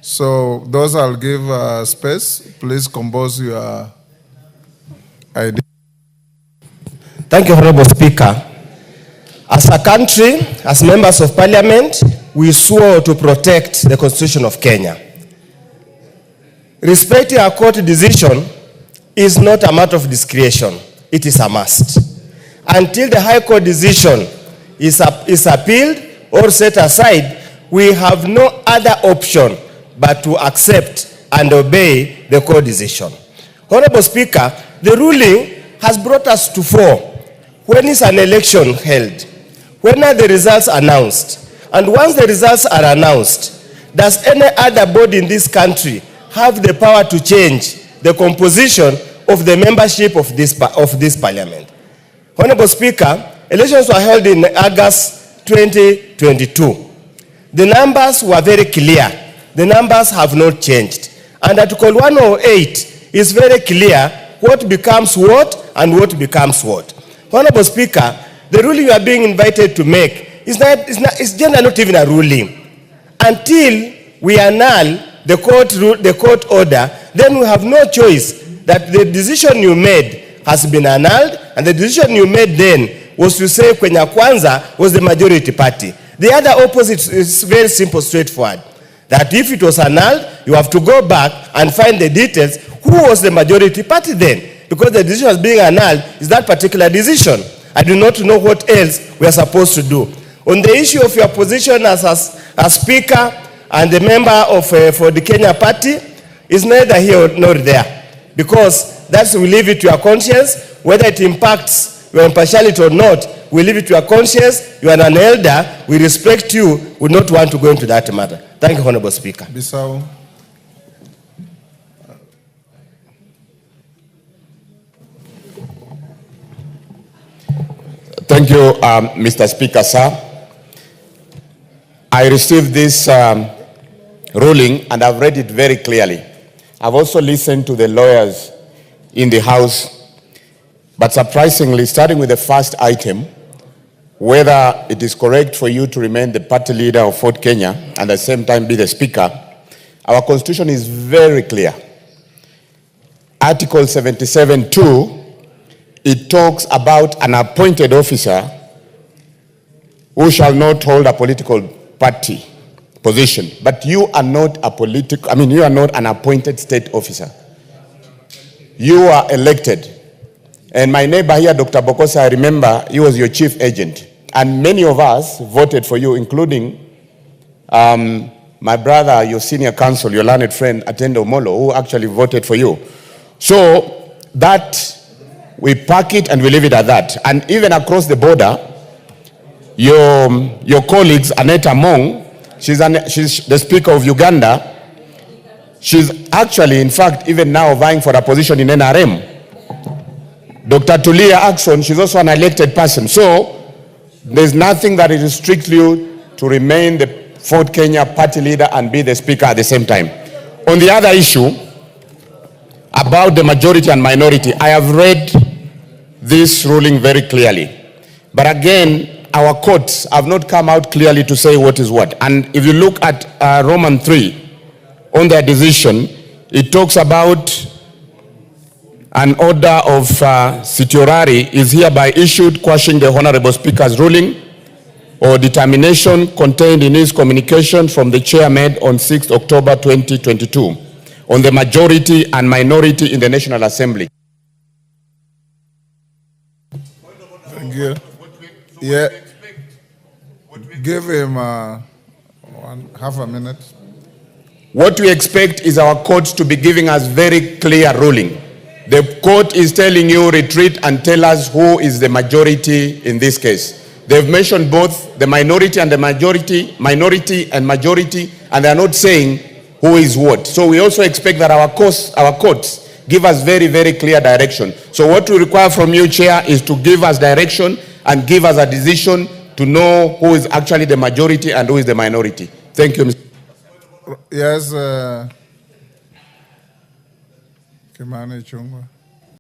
So those I'll give space. Please compose your idea. Thank you, Honorable Speaker. As a country, as members of parliament, we swore to protect the Constitution of Kenya. Respecting our court decision is not a matter of discretion. It is a must. Until the High Court decision is appealed or set aside, we have no other option but to accept and obey the court decision. Honorable Speaker, the ruling has brought us to four. When is an election held? When are the results announced? And once the results are announced, does any other body in this country have the power to change the composition of the membership of this parliament? Honorable Speaker, elections were held in August 2022. The numbers were very clear. The numbers have not changed. And Article 108 is very clear what becomes what and what becomes what. Honorable Speaker, the ruling you are being invited to make is generally not even a ruling. Until we annul the court order, then we have no choice that the decision you made has been annulled, and the decision you made then was to say Kwanza was the majority party. The other opposite is very simple, straightforward. That if it was annulled, you have to go back and find the details. Who was the majority party then? Because the decision was being annulled is that particular decision. I do not know what else we are supposed to do. On the issue of your position as speaker and the member of for the Kenya party, is neither here nor there. Because that's, we leave it to your conscience. Whether it impacts your impartiality or not, we leave it to your conscience. You are an elder. We respect you. We not want to go into that matter. Thank you, Honorable Speaker. Bissau. Thank you, Mr. Speaker, sir. I received this ruling and I've read it very clearly. I've also listened to the lawyers in the House, but surprisingly, starting with the first item, whether it is correct for you to remain the party leader of Fort Kenya and at the same time be the speaker, our constitution is very clear. Article 77(2), it talks about an appointed officer who shall not hold a political party position. But you are not you are not an appointed state officer. You are elected. And my neighbor here, Dr. Bokosa, I remember he was your chief agent. And many of us voted for you, including my brother, your senior counsel, your learned friend, Atendo Molo, who actually voted for you. So that, we pack it and we leave it at that. And even across the border, your colleagues, Aneta Mong, she's the speaker of Uganda. She's actually, in fact, even now vying for a position in NRM. Dr. Tulia Axon, she's also an elected person. So there's nothing that restricts you to remain the Fort Kenya party leader and be the speaker at the same time. On the other issue, about the majority and minority, I have read this ruling very clearly. But again, our courts have not come out clearly to say what is what. And if you look at Roman 3, on their decision, it talks about an order of certiorari is hereby issued quashing the Honorable Speaker's ruling or determination contained in his communication from the chair made on 6th October 2022 on the majority and minority in the National Assembly. Thank you. Yeah. Give him half a minute. What we expect is our courts to be giving us very clear ruling. The court is telling you retreat and tell us who is the majority in this case. They've mentioned both the minority and the majority, and they're not saying who is what. So we also expect that our courts give us very, very clear direction. So what we require from you, Chair, is to give us direction and give us a decision to know who is actually the majority and who is the minority. Thank you, Mr. Yes, Kimani Chungwa.